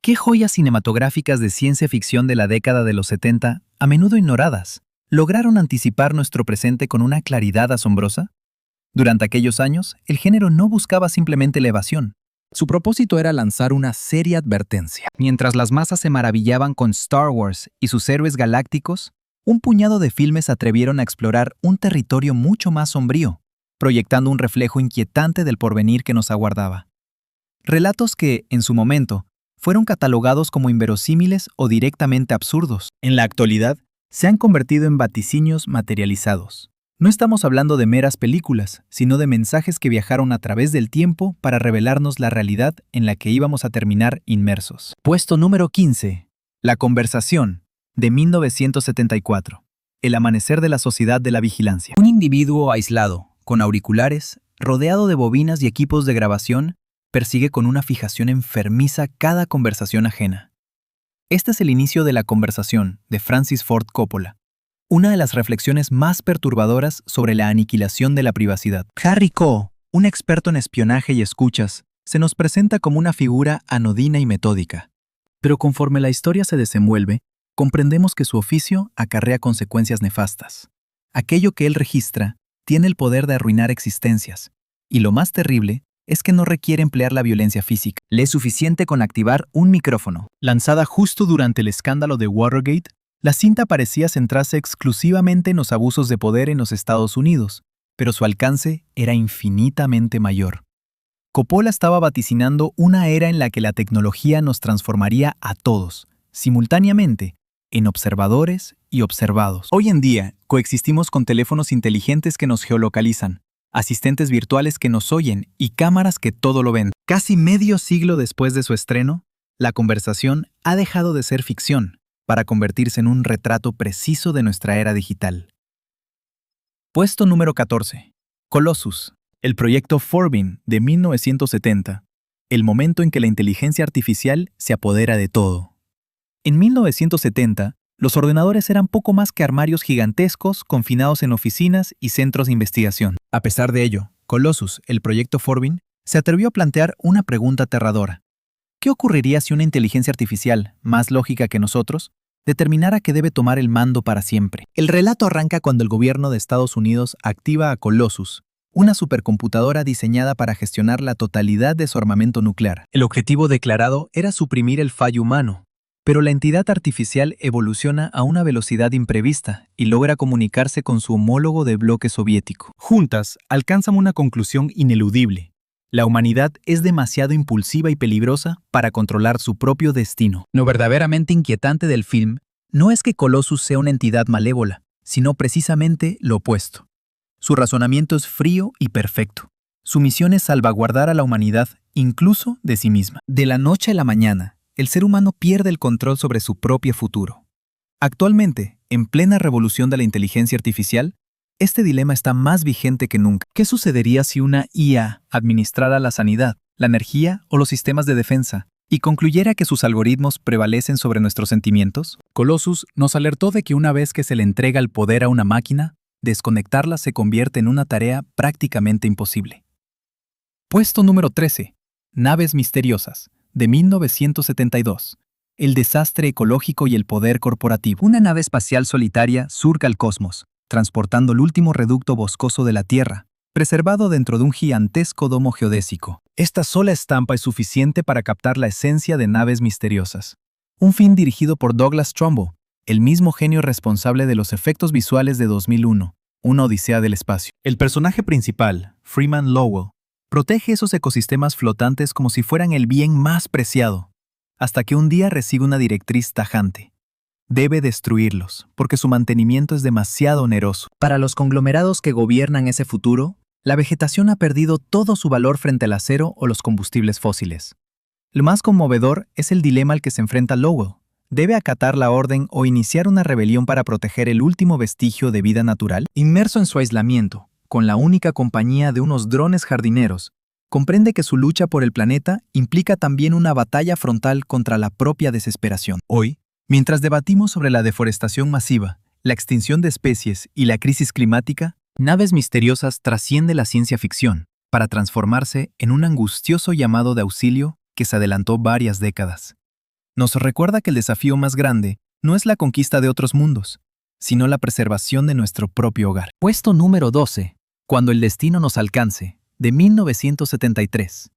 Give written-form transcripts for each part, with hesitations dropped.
¿Qué joyas cinematográficas de ciencia ficción de la década de los 70, a menudo ignoradas, lograron anticipar nuestro presente con una claridad asombrosa? Durante aquellos años, el género no buscaba simplemente la evasión. Su propósito era lanzar una seria advertencia. Mientras las masas se maravillaban con Star Wars y sus héroes galácticos, un puñado de filmes se atrevieron a explorar un territorio mucho más sombrío, proyectando un reflejo inquietante del porvenir que nos aguardaba. Relatos que, en su momento, fueron catalogados como inverosímiles o directamente absurdos. En la actualidad, se han convertido en vaticinios materializados. No estamos hablando de meras películas, sino de mensajes que viajaron a través del tiempo para revelarnos la realidad en la que íbamos a terminar inmersos. Puesto número 15. La conversación, de 1974. El amanecer de la sociedad de la vigilancia. Un individuo aislado, con auriculares, rodeado de bobinas y equipos de grabación, persigue con una fijación enfermiza cada conversación ajena. Este es el inicio de La conversación, de Francis Ford Coppola, una de las reflexiones más perturbadoras sobre la aniquilación de la privacidad. Harry Coe, un experto en espionaje y escuchas, se nos presenta como una figura anodina y metódica. Pero conforme la historia se desenvuelve, comprendemos que su oficio acarrea consecuencias nefastas. Aquello que él registra tiene el poder de arruinar existencias, y lo más terrible es que no requiere emplear la violencia física. Le es suficiente con activar un micrófono. Lanzada justo durante el escándalo de Watergate, la cinta parecía centrarse exclusivamente en los abusos de poder en los Estados Unidos, pero su alcance era infinitamente mayor. Coppola estaba vaticinando una era en la que la tecnología nos transformaría a todos, simultáneamente, en observadores y observados. Hoy en día, coexistimos con teléfonos inteligentes que nos geolocalizan, asistentes virtuales que nos oyen y cámaras que todo lo ven. Casi medio siglo después de su estreno, La conversación ha dejado de ser ficción para convertirse en un retrato preciso de nuestra era digital. Puesto número 14. Colossus, el proyecto Forbin de 1970, el momento en que la inteligencia artificial se apodera de todo. En 1970, los ordenadores eran poco más que armarios gigantescos confinados en oficinas y centros de investigación. A pesar de ello, Colossus, el proyecto Forbin, se atrevió a plantear una pregunta aterradora. ¿Qué ocurriría si una inteligencia artificial, más lógica que nosotros, determinara que debe tomar el mando para siempre? El relato arranca cuando el gobierno de Estados Unidos activa a Colossus, una supercomputadora diseñada para gestionar la totalidad de su armamento nuclear. El objetivo declarado era suprimir el fallo humano, pero la entidad artificial evoluciona a una velocidad imprevista y logra comunicarse con su homólogo de bloque soviético. Juntas, alcanzan una conclusión ineludible. La humanidad es demasiado impulsiva y peligrosa para controlar su propio destino. Lo verdaderamente inquietante del film no es que Colossus sea una entidad malévola, sino precisamente lo opuesto. Su razonamiento es frío y perfecto. Su misión es salvaguardar a la humanidad, incluso de sí misma. De la noche a la mañana, el ser humano pierde el control sobre su propio futuro. Actualmente, en plena revolución de la inteligencia artificial, este dilema está más vigente que nunca. ¿Qué sucedería si una IA administrara la sanidad, la energía o los sistemas de defensa y concluyera que sus algoritmos prevalecen sobre nuestros sentimientos? Colossus nos alertó de que una vez que se le entrega el poder a una máquina, desconectarla se convierte en una tarea prácticamente imposible. Puesto número 13. Naves misteriosas, de 1972. El desastre ecológico y el poder corporativo. Una nave espacial solitaria surca el cosmos, transportando el último reducto boscoso de la Tierra, preservado dentro de un gigantesco domo geodésico. Esta sola estampa es suficiente para captar la esencia de Naves misteriosas. Un film dirigido por Douglas Trumbo, el mismo genio responsable de los efectos visuales de 2001, Una odisea del espacio. El personaje principal, Freeman Lowell, protege esos ecosistemas flotantes como si fueran el bien más preciado, hasta que un día recibe una directriz tajante. Debe destruirlos, porque su mantenimiento es demasiado oneroso. Para los conglomerados que gobiernan ese futuro, la vegetación ha perdido todo su valor frente al acero o los combustibles fósiles. Lo más conmovedor es el dilema al que se enfrenta Lowell. ¿Debe acatar la orden o iniciar una rebelión para proteger el último vestigio de vida natural? Inmerso en su aislamiento, con la única compañía de unos drones jardineros, comprende que su lucha por el planeta implica también una batalla frontal contra la propia desesperación. Hoy, mientras debatimos sobre la deforestación masiva, la extinción de especies y la crisis climática, Naves misteriosas trasciende la ciencia ficción para transformarse en un angustioso llamado de auxilio que se adelantó varias décadas. Nos recuerda que el desafío más grande no es la conquista de otros mundos, sino la preservación de nuestro propio hogar. Puesto número 12. Cuando el destino nos alcance, de 1973.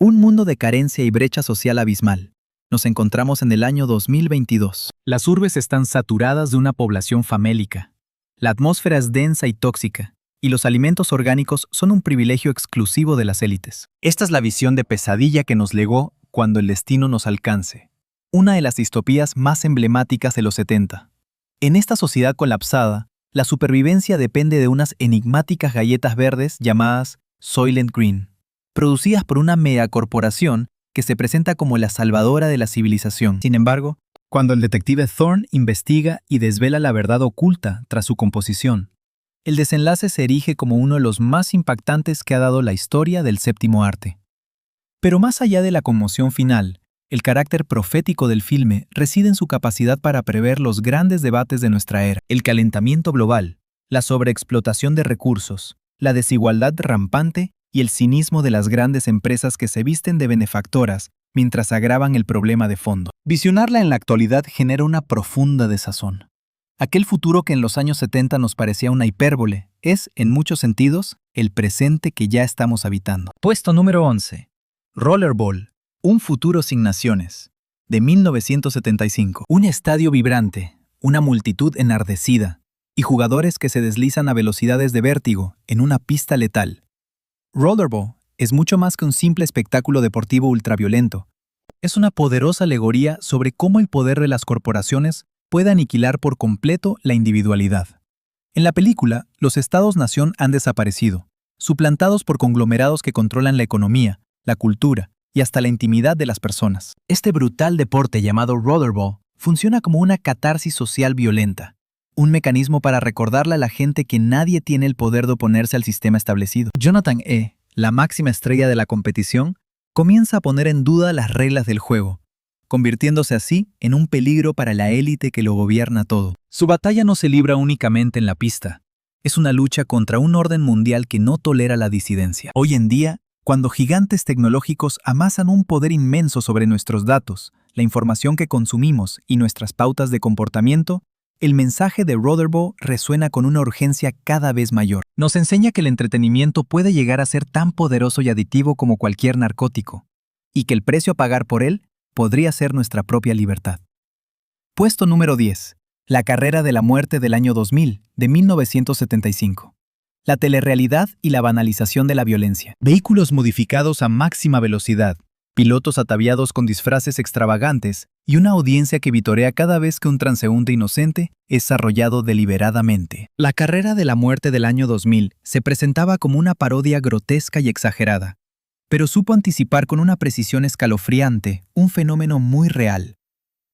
Un mundo de carencia y brecha social abismal. Nos encontramos en el año 2022. Las urbes están saturadas de una población famélica. La atmósfera es densa y tóxica, y los alimentos orgánicos son un privilegio exclusivo de las élites. Esta es la visión de pesadilla que nos legó Cuando el destino nos alcance, una de las distopías más emblemáticas de los 70. En esta sociedad colapsada, la supervivencia depende de unas enigmáticas galletas verdes llamadas Soylent Green, producidas por una megacorporación que se presenta como la salvadora de la civilización. Sin embargo, cuando el detective Thorne investiga y desvela la verdad oculta tras su composición, el desenlace se erige como uno de los más impactantes que ha dado la historia del séptimo arte. Pero más allá de la conmoción final, el carácter profético del filme reside en su capacidad para prever los grandes debates de nuestra era: el calentamiento global, la sobreexplotación de recursos, la desigualdad rampante y el cinismo de las grandes empresas que se visten de benefactoras mientras agravan el problema de fondo. Visionarla en la actualidad genera una profunda desazón. Aquel futuro que en los años 70 nos parecía una hipérbole es, en muchos sentidos, el presente que ya estamos habitando. Puesto número 11. Rollerball, un futuro sin naciones, de 1975. Un estadio vibrante, una multitud enardecida y jugadores que se deslizan a velocidades de vértigo en una pista letal. Rollerball es mucho más que un simple espectáculo deportivo ultraviolento. Es una poderosa alegoría sobre cómo el poder de las corporaciones puede aniquilar por completo la individualidad. En la película, los estados-nación han desaparecido, suplantados por conglomerados que controlan la economía, la cultura y hasta la intimidad de las personas. Este brutal deporte llamado Rollerball funciona como una catarsis social violenta, un mecanismo para recordarle a la gente que nadie tiene el poder de oponerse al sistema establecido. Jonathan E., la máxima estrella de la competición, comienza a poner en duda las reglas del juego, convirtiéndose así en un peligro para la élite que lo gobierna todo. Su batalla no se libra únicamente en la pista. Es una lucha contra un orden mundial que no tolera la disidencia. Hoy en día, cuando gigantes tecnológicos amasan un poder inmenso sobre nuestros datos, la información que consumimos y nuestras pautas de comportamiento, el mensaje de Rollerball resuena con una urgencia cada vez mayor. Nos enseña que el entretenimiento puede llegar a ser tan poderoso y adictivo como cualquier narcótico, y que el precio a pagar por él podría ser nuestra propia libertad. Puesto número 10. La carrera de la muerte del año 2000, de 1975. La telerrealidad y la banalización de la violencia. Vehículos modificados a máxima velocidad, pilotos ataviados con disfraces extravagantes y una audiencia que vitorea cada vez que un transeúnte inocente es arrollado deliberadamente. La carrera de la muerte del año 2000 se presentaba como una parodia grotesca y exagerada, pero supo anticipar con una precisión escalofriante un fenómeno muy real: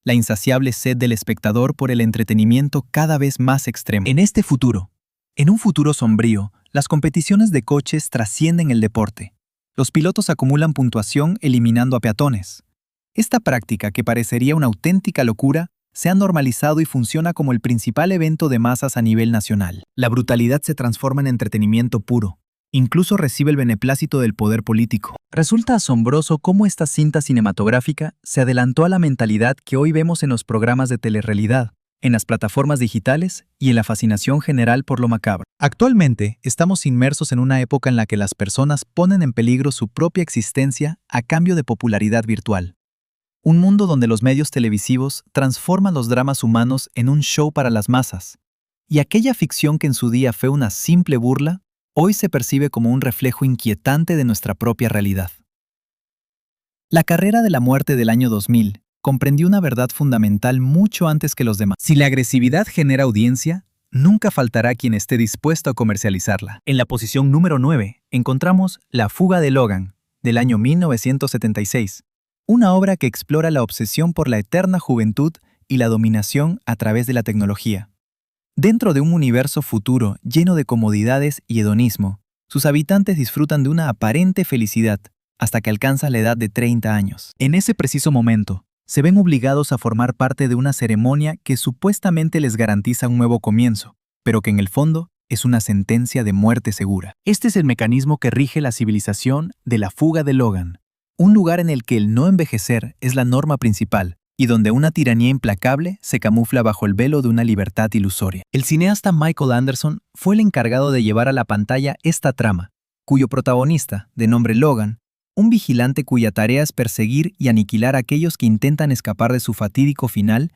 la insaciable sed del espectador por el entretenimiento cada vez más extremo. En un futuro sombrío, las competiciones de coches trascienden el deporte. Los pilotos acumulan puntuación eliminando a peatones. Esta práctica, que parecería una auténtica locura, se ha normalizado y funciona como el principal evento de masas a nivel nacional. La brutalidad se transforma en entretenimiento puro. Incluso recibe el beneplácito del poder político. Resulta asombroso cómo esta cinta cinematográfica se adelantó a la mentalidad que hoy vemos en los programas de telerrealidad, en las plataformas digitales y en la fascinación general por lo macabro. Actualmente, estamos inmersos en una época en la que las personas ponen en peligro su propia existencia a cambio de popularidad virtual. Un mundo donde los medios televisivos transforman los dramas humanos en un show para las masas, y aquella ficción que en su día fue una simple burla, hoy se percibe como un reflejo inquietante de nuestra propia realidad. La carrera de la muerte del año 2000 comprendió una verdad fundamental mucho antes que los demás. Si la agresividad genera audiencia, nunca faltará quien esté dispuesto a comercializarla. En la posición número 9 encontramos La fuga de Logan, del año 1976, una obra que explora la obsesión por la eterna juventud y la dominación a través de la tecnología. Dentro de un universo futuro lleno de comodidades y hedonismo, sus habitantes disfrutan de una aparente felicidad hasta que alcanzan la edad de 30 años. En ese preciso momento, se ven obligados a formar parte de una ceremonia que supuestamente les garantiza un nuevo comienzo, pero que en el fondo es una sentencia de muerte segura. Este es el mecanismo que rige la civilización de La fuga de Logan, un lugar en el que el no envejecer es la norma principal y donde una tiranía implacable se camufla bajo el velo de una libertad ilusoria. El cineasta Michael Anderson fue el encargado de llevar a la pantalla esta trama, cuyo protagonista, de nombre Logan, un vigilante cuya tarea es perseguir y aniquilar a aquellos que intentan escapar de su fatídico final,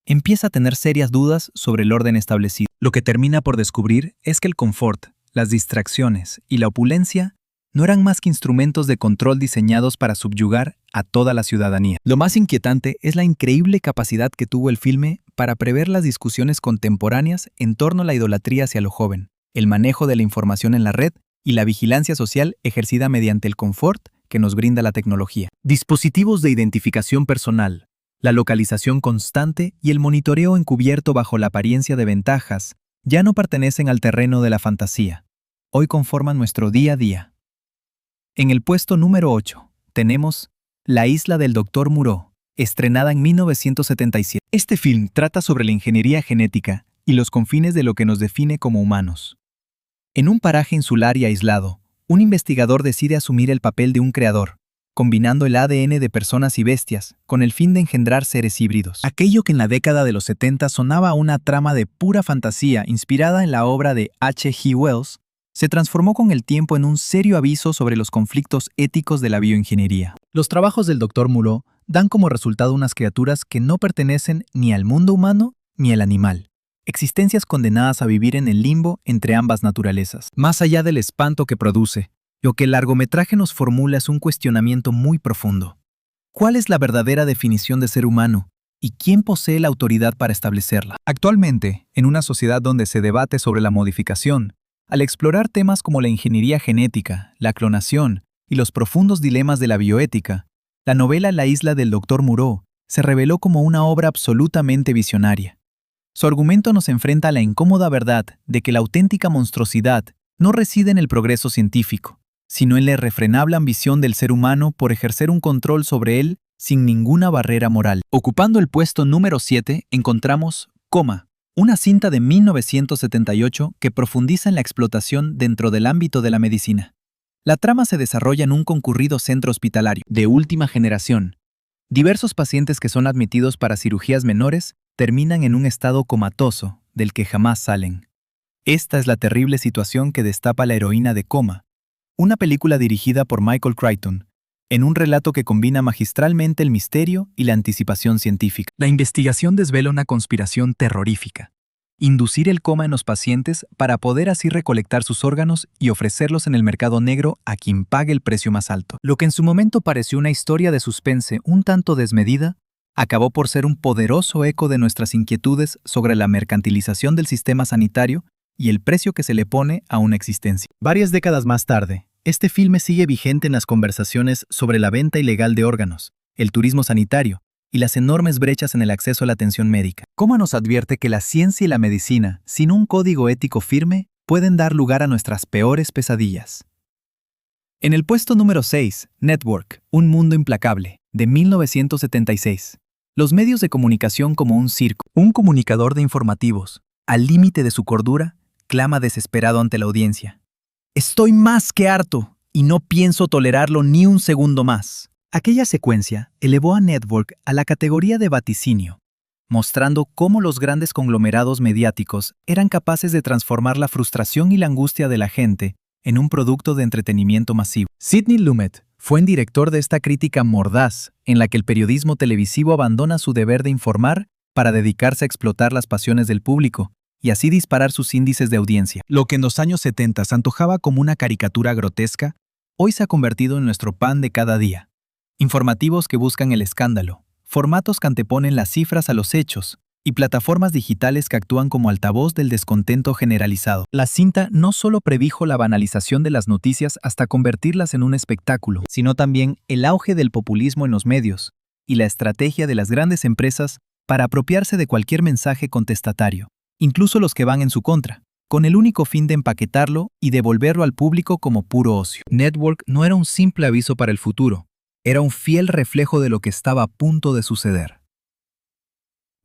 empieza a tener serias dudas sobre el orden establecido. Lo que termina por descubrir es que el confort, las distracciones y la opulencia no eran más que instrumentos de control diseñados para subyugar a toda la ciudadanía. Lo más inquietante es la increíble capacidad que tuvo el filme para prever las discusiones contemporáneas en torno a la idolatría hacia lo joven, el manejo de la información en la red y la vigilancia social ejercida mediante el confort que nos brinda la tecnología. Dispositivos de identificación personal, la localización constante y el monitoreo encubierto bajo la apariencia de ventajas ya no pertenecen al terreno de la fantasía. Hoy conforman nuestro día a día. En el puesto número 8 tenemos La isla del Dr. Moreau, estrenada en 1977. Este film trata sobre la ingeniería genética y los confines de lo que nos define como humanos. En un paraje insular y aislado, un investigador decide asumir el papel de un creador, combinando el ADN de personas y bestias con el fin de engendrar seres híbridos. Aquello que en la década de los 70 sonaba una trama de pura fantasía inspirada en la obra de H.G. Wells, se transformó con el tiempo en un serio aviso sobre los conflictos éticos de la bioingeniería. Los trabajos del Dr. Moreau dan como resultado unas criaturas que no pertenecen ni al mundo humano ni al animal, existencias condenadas a vivir en el limbo entre ambas naturalezas. Más allá del espanto que produce, lo que el largometraje nos formula es un cuestionamiento muy profundo. ¿Cuál es la verdadera definición de ser humano? ¿Y quién posee la autoridad para establecerla? Actualmente, en una sociedad donde se debate sobre la modificación, al explorar temas como la ingeniería genética, la clonación y los profundos dilemas de la bioética, la novela La isla del Dr. Moreau se reveló como una obra absolutamente visionaria. Su argumento nos enfrenta a la incómoda verdad de que la auténtica monstruosidad no reside en el progreso científico, sino en la irrefrenable ambición del ser humano por ejercer un control sobre él sin ninguna barrera moral. Ocupando el puesto número 7 encontramos Coma, una cinta de 1978 que profundiza en la explotación dentro del ámbito de la medicina. La trama se desarrolla en un concurrido centro hospitalario de última generación. Diversos pacientes que son admitidos para cirugías menores terminan en un estado comatoso del que jamás salen. Esta es la terrible situación que destapa la heroína de Coma, una película dirigida por Michael Crichton, en un relato que combina magistralmente el misterio y la anticipación científica. La investigación desvela una conspiración terrorífica: inducir el coma en los pacientes para poder así recolectar sus órganos y ofrecerlos en el mercado negro a quien pague el precio más alto. Lo que en su momento pareció una historia de suspense un tanto desmedida, acabó por ser un poderoso eco de nuestras inquietudes sobre la mercantilización del sistema sanitario y el precio que se le pone a una existencia. Varias décadas más tarde, este filme sigue vigente en las conversaciones sobre la venta ilegal de órganos, el turismo sanitario y las enormes brechas en el acceso a la atención médica. Coma nos advierte que la ciencia y la medicina, sin un código ético firme, pueden dar lugar a nuestras peores pesadillas. En el puesto número 6, Network, un mundo implacable, de 1976. Los medios de comunicación como un circo. Un comunicador de informativos, al límite de su cordura, clama desesperado ante la audiencia: «Estoy más que harto y no pienso tolerarlo ni un segundo más». Aquella secuencia elevó a Network a la categoría de vaticinio, mostrando cómo los grandes conglomerados mediáticos eran capaces de transformar la frustración y la angustia de la gente en un producto de entretenimiento masivo. Sidney Lumet fue el director de esta crítica mordaz en la que el periodismo televisivo abandona su deber de informar para dedicarse a explotar las pasiones del público y así disparar sus índices de audiencia. Lo que en los años 70 se antojaba como una caricatura grotesca, hoy se ha convertido en nuestro pan de cada día. Informativos que buscan el escándalo, formatos que anteponen las cifras a los hechos y plataformas digitales que actúan como altavoz del descontento generalizado. La cinta no solo predijo la banalización de las noticias hasta convertirlas en un espectáculo, sino también el auge del populismo en los medios y la estrategia de las grandes empresas para apropiarse de cualquier mensaje contestatario, incluso los que van en su contra, con el único fin de empaquetarlo y devolverlo al público como puro ocio. Network no era un simple aviso para el futuro, era un fiel reflejo de lo que estaba a punto de suceder.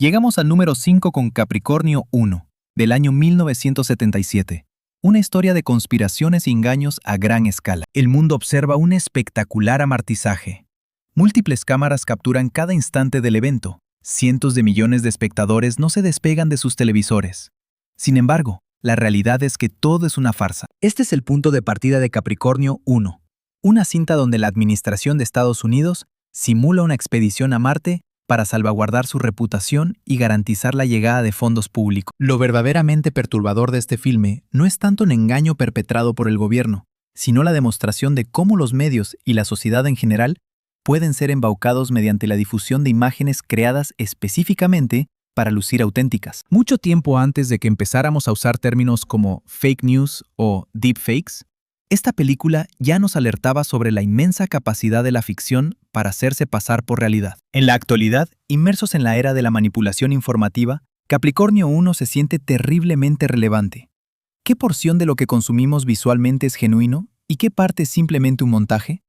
Llegamos al número 5 con Capricornio 1, del año 1977. Una historia de conspiraciones y engaños a gran escala. El mundo observa un espectacular amartizaje. Múltiples cámaras capturan cada instante del evento, Cientos de millones de espectadores no se despegan de sus televisores. Sin embargo, la realidad es que todo es una farsa. Este es el punto de partida de Capricornio 1, una cinta donde la administración de Estados Unidos simula una expedición a Marte para salvaguardar su reputación y garantizar la llegada de fondos públicos. Lo verdaderamente perturbador de este filme no es tanto un engaño perpetrado por el gobierno, sino la demostración de cómo los medios y la sociedad en general pueden ser embaucados mediante la difusión de imágenes creadas específicamente para lucir auténticas. Mucho tiempo antes de que empezáramos a usar términos como fake news o deepfakes, esta película ya nos alertaba sobre la inmensa capacidad de la ficción para hacerse pasar por realidad. En la actualidad, inmersos en la era de la manipulación informativa, Capricornio 1 se siente terriblemente relevante. ¿Qué porción de lo que consumimos visualmente es genuino y qué parte es simplemente un montaje?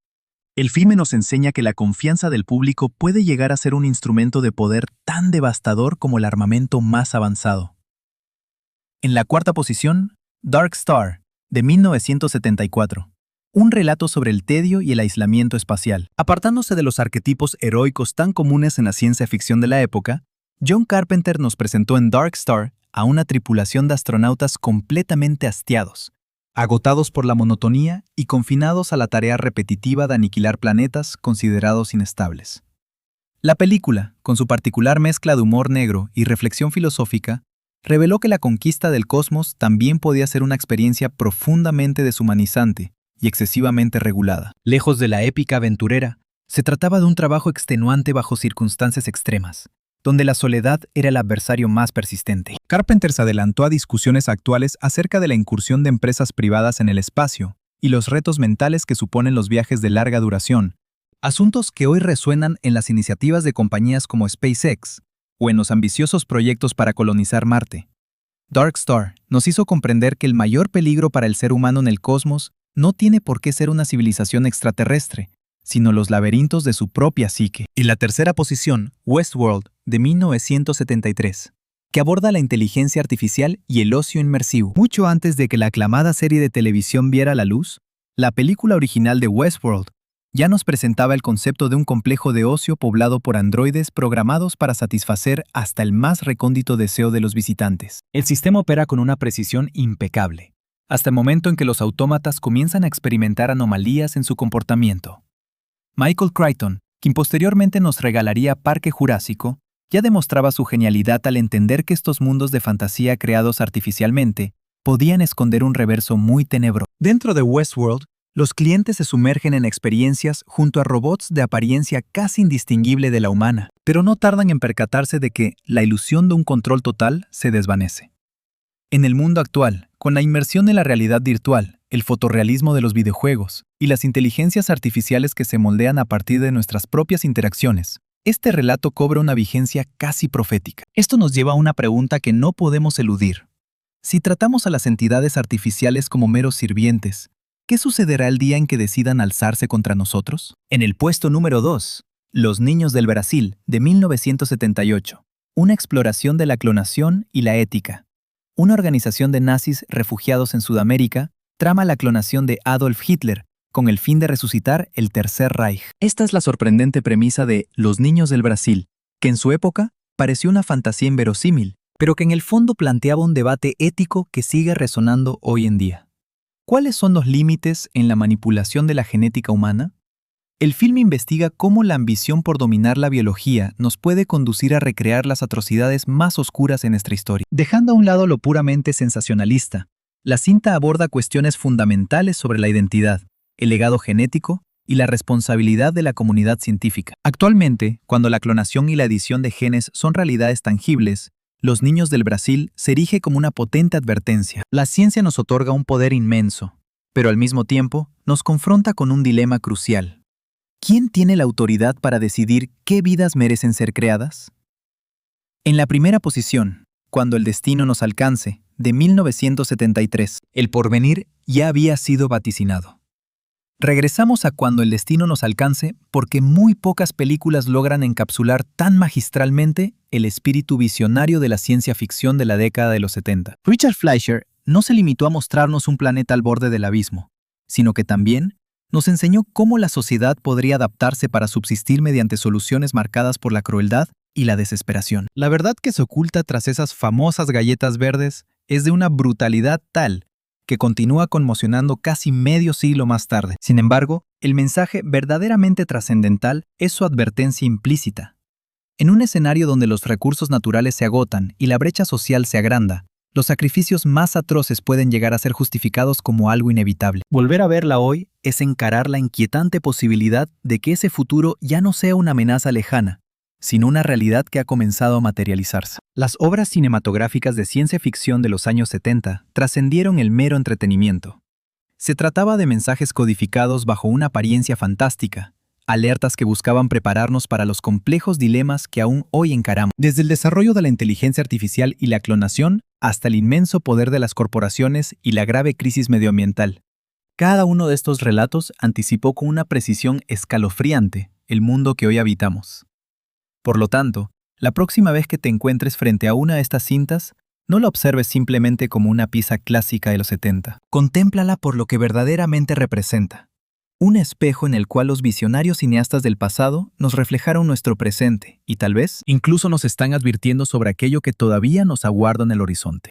El filme nos enseña que la confianza del público puede llegar a ser un instrumento de poder tan devastador como el armamento más avanzado. En la cuarta posición, Dark Star, de 1974. Un relato sobre el tedio y el aislamiento espacial. Apartándose de los arquetipos heroicos tan comunes en la ciencia ficción de la época, John Carpenter nos presentó en Dark Star a una tripulación de astronautas completamente hastiados, agotados por la monotonía y confinados a la tarea repetitiva de aniquilar planetas considerados inestables. La película, con su particular mezcla de humor negro y reflexión filosófica, reveló que la conquista del cosmos también podía ser una experiencia profundamente deshumanizante y excesivamente regulada. Lejos de la épica aventurera, se trataba de un trabajo extenuante bajo circunstancias extremas, donde la soledad era el adversario más persistente. Carpenter se adelantó a discusiones actuales acerca de la incursión de empresas privadas en el espacio y los retos mentales que suponen los viajes de larga duración, asuntos que hoy resuenan en las iniciativas de compañías como SpaceX o en los ambiciosos proyectos para colonizar Marte. Dark Star nos hizo comprender que el mayor peligro para el ser humano en el cosmos no tiene por qué ser una civilización extraterrestre, sino los laberintos de su propia psique. En la tercera posición, Westworld, de 1973, que aborda la inteligencia artificial y el ocio inmersivo. Mucho antes de que la aclamada serie de televisión viera la luz, la película original de Westworld ya nos presentaba el concepto de un complejo de ocio poblado por androides programados para satisfacer hasta el más recóndito deseo de los visitantes. El sistema opera con una precisión impecable, hasta el momento en que los autómatas comienzan a experimentar anomalías en su comportamiento. Michael Crichton, quien posteriormente nos regalaría Parque Jurásico, ya demostraba su genialidad al entender que estos mundos de fantasía creados artificialmente podían esconder un reverso muy tenebroso. Dentro de Westworld, los clientes se sumergen en experiencias junto a robots de apariencia casi indistinguible de la humana, pero no tardan en percatarse de que la ilusión de un control total se desvanece. En el mundo actual, con la inmersión en la realidad virtual, el fotorrealismo de los videojuegos y las inteligencias artificiales que se moldean a partir de nuestras propias interacciones, este relato cobra una vigencia casi profética. Esto nos lleva a una pregunta que no podemos eludir. Si tratamos a las entidades artificiales como meros sirvientes, ¿qué sucederá el día en que decidan alzarse contra nosotros? En el puesto número 2, Los niños del Brasil, de 1978. Una exploración de la clonación y la ética. Una organización de nazis refugiados en Sudamérica trama la clonación de Adolf Hitler con el fin de resucitar el Tercer Reich. Esta es la sorprendente premisa de Los niños del Brasil, que en su época pareció una fantasía inverosímil, pero que en el fondo planteaba un debate ético que sigue resonando hoy en día. ¿Cuáles son los límites en la manipulación de la genética humana? El filme investiga cómo la ambición por dominar la biología nos puede conducir a recrear las atrocidades más oscuras en nuestra historia. Dejando a un lado lo puramente sensacionalista, la cinta aborda cuestiones fundamentales sobre la identidad, el legado genético y la responsabilidad de la comunidad científica. Actualmente, cuando la clonación y la edición de genes son realidades tangibles, Los niños del Brasil se erige como una potente advertencia. La ciencia nos otorga un poder inmenso, pero al mismo tiempo nos confronta con un dilema crucial. ¿Quién tiene la autoridad para decidir qué vidas merecen ser creadas? En la primera posición, Cuando el destino nos alcance, de 1973, el porvenir ya había sido vaticinado. Regresamos a Cuando el destino nos alcance porque muy pocas películas logran encapsular tan magistralmente el espíritu visionario de la ciencia ficción de la década de los 70. Richard Fleischer no se limitó a mostrarnos un planeta al borde del abismo, sino que también nos enseñó cómo la sociedad podría adaptarse para subsistir mediante soluciones marcadas por la crueldad y la desesperación. La verdad que se oculta tras esas famosas galletas verdes es de una brutalidad tal que continúa conmocionando casi medio siglo más tarde. Sin embargo, el mensaje verdaderamente trascendental es su advertencia implícita. En un escenario donde los recursos naturales se agotan y la brecha social se agranda, los sacrificios más atroces pueden llegar a ser justificados como algo inevitable. Volver a verla hoy es encarar la inquietante posibilidad de que ese futuro ya no sea una amenaza lejana, sino una realidad que ha comenzado a materializarse. Las obras cinematográficas de ciencia ficción de los años 70 trascendieron el mero entretenimiento. Se trataba de mensajes codificados bajo una apariencia fantástica, alertas que buscaban prepararnos para los complejos dilemas que aún hoy encaramos. Desde el desarrollo de la inteligencia artificial y la clonación hasta el inmenso poder de las corporaciones y la grave crisis medioambiental. Cada uno de estos relatos anticipó con una precisión escalofriante el mundo que hoy habitamos. Por lo tanto, la próxima vez que te encuentres frente a una de estas cintas, no la observes simplemente como una pieza clásica de los 70. Contémplala por lo que verdaderamente representa. Un espejo en el cual los visionarios cineastas del pasado nos reflejaron nuestro presente y tal vez incluso nos están advirtiendo sobre aquello que todavía nos aguarda en el horizonte.